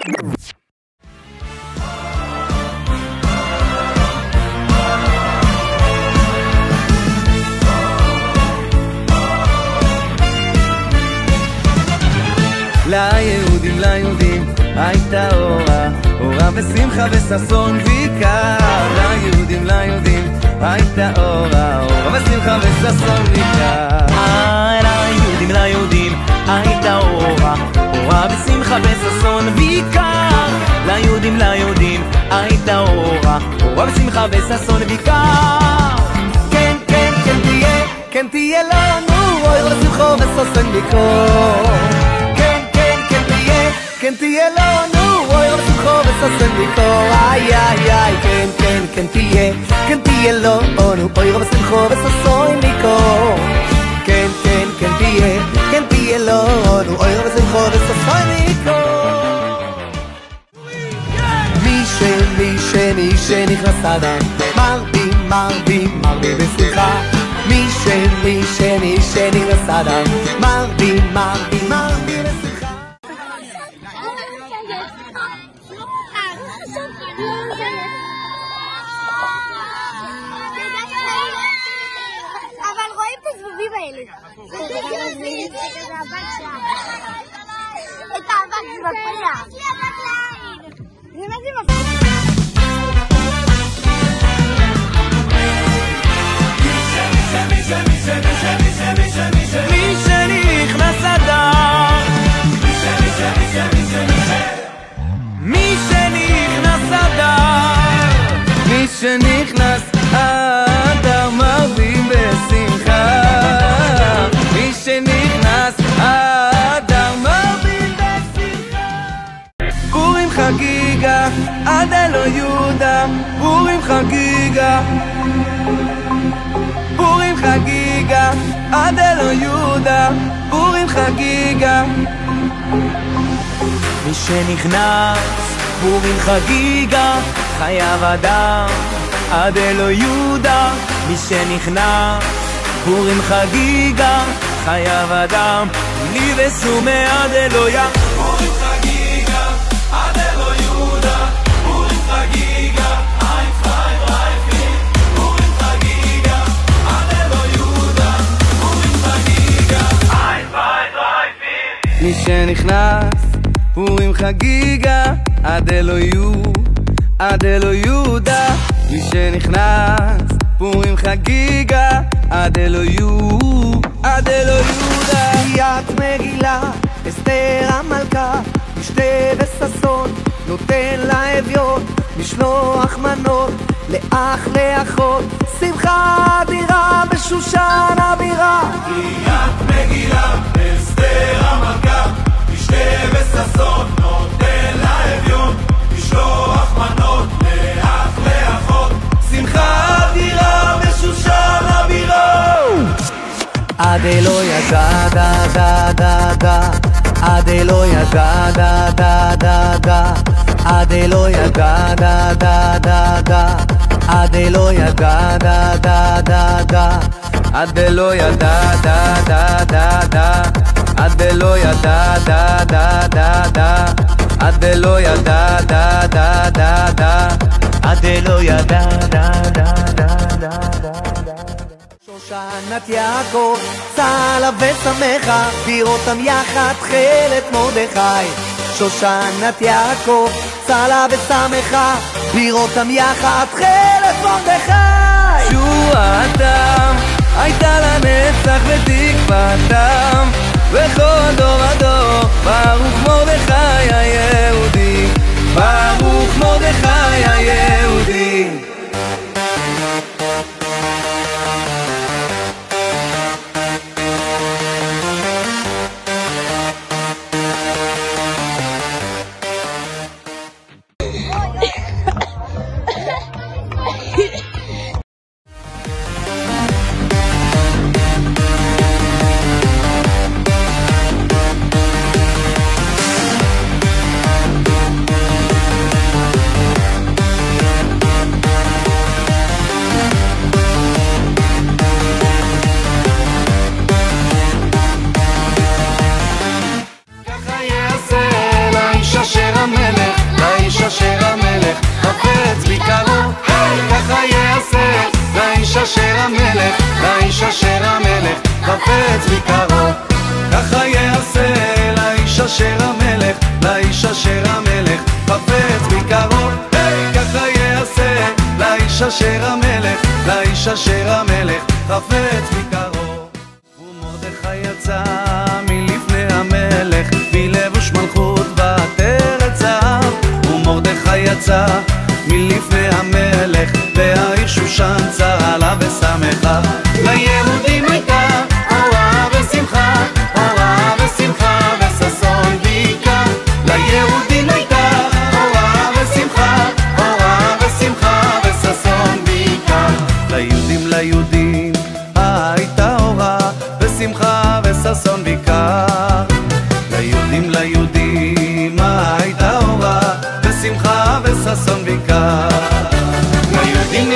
ליהודים, ליהודים, הייתה אורה, אורה ושמחה וששון ויקר. ליהודים, ליהודים, הייתה אורה, אורה ושמחה וששון ויקר. ליהודים, ליהודים, הייתה אורה, אורה ושמחה וששון ויקר. ליהודים, ליהודים, הייתה אורה, אורה ושמחה וששון ויקר. כן, כן, כן תהיה, כן תהיה לנו, אורה ושמחה וששון ויקר. כן תהיה לנו, אוי ושמחה וששון ויקר. איי איי איי, כן כן כן תהיה, כן תהיה לנו, אוי ושמחה וששון ויקר. כן כן כן תהיה, כן תהיה לנו, אוי ושמחה וששון ויקר. מי שנכנס אדם, מרבים מרבים מרבים בשמחה. מי שנכנס אדם, מרבים מרבים מרבים בשמחה. אבל רואים את הזבובים האלה. את האבק זה מפריע. זה מה זה מפריע? מי שנכנס אדר, מי שנכנס אדר, מי שנכנס אדר מרבים בשמחה. מי שנכנס אדר מרבים בשמחה. פורים חגיגה עד אלוה יהודה, פורים חגיגה, פורים חגיגה עד אלוה יהודה, פורים חגיגה. מי שנכנס פורים חגיגה חייב אדם עד אלוה יהודה. מי שנכנס פורים חגיגה חייב אדם ליבסו מעד אלויה. פורים חגיגה עד אלוה יהודה, פורים חגיגה ein zwei drei vier. פורים חגיגה עד אלוה יהודה, פורים חגיגה ein zwei drei vier. מי שנכנס פורים חגיגה עד אלוה יהודה. מי שנכנס פורים חגיגה עד אלוה יהודה. קריאת מגילה אסתר המלכה, משתה וששון נותן לאביון, משלוח מנות לאח לאחות, שמחה אדירה בשושן הבירה. קריאת מגילה אסתר המלכה, משתה וששון נותן לאביון, משלוח מנות לאח לאחות, שמחה אדירה בשושן הבירה. עד אלוה דה דה דה דה דה, עד אלוה דה דה דה דה דה, עד אלוה דה דה דה דה דה, עד אלוה דה דה דה דה דה, עד אלוה דה דה דה דה דה, עד אלוה דה דה דה דה דה, עד אלוה דה דה דה דה דה, עד אלוה דה דה דה דה דה. שושנת יעקב צהלה ושמחה, בראותם יחד תכלת מרדכי. שושנת יעקב צהלה ושמחה, בראותם יחד תכלת מרדכי. תשועתם הייתה לנצח ותקוותם, וכל דור ודור ברוך מרדכי היהודי, ברוך מרדכי היהודי. לאיש אשר המלך חפץ בקרוב. ככה יעשה לאיש אשר המלך, לאיש אשר המלך חפץ בקרוב. ככה יעשה לאיש אשר המלך, לאיש אשר המלך חפץ בקרוב. ומרדכי יצא מלפני המלך בלבוש מלכות ועטרת זהב. ומרדכי יצא מלפני המלך והעיר שושן צהלה ושמחה. ליהודים הייתה אורה ושמחה, אורה ושמחה וששון ויקר. ליהודים הייתה אורה ושמחה, אורה ושמחה וששון ויקר. ליהודים הייתה אורה ושמחה וששון ויקר. ליהודים הייתה אורה ושמחה וששון ויקר. ליהודים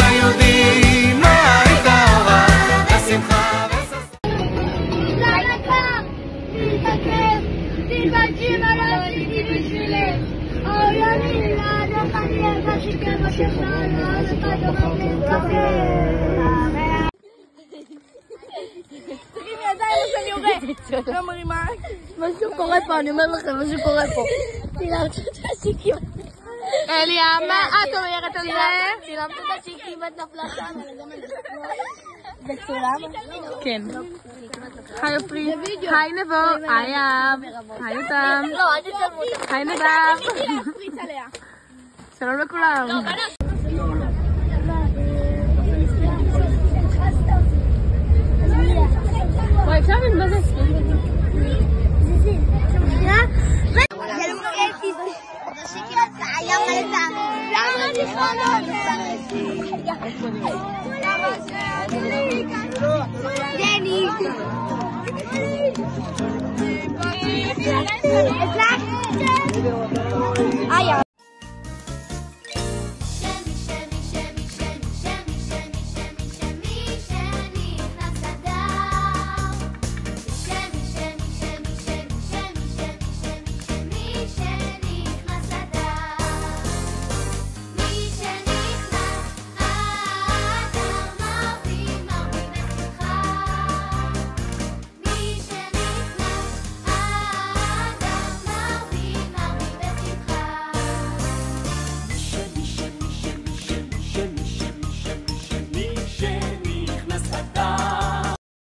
הייתה אורה ושמחה וששון. להתעכב, תתביישי מה לא עשיתי בשבילך. אוי אני לעדך אני הרגשתי כמו שחלה לך דומה תגידי עדיין איך אני יורד. לא מרימה. משהו קורה פה, אני אומר לכם, משהו קורה פה. צילמת את השיקים. אליה, מה את אומרת על זה? צילמת את השיקים ואת נפלה שם. בצולם? כן. היי פרי, היי נבו, היי אב, היי אותם, לא, אל תצלמו אותם. היי נדב. פריץ עליה. שלום לכולם. וואי, אפשר להבין מה זה?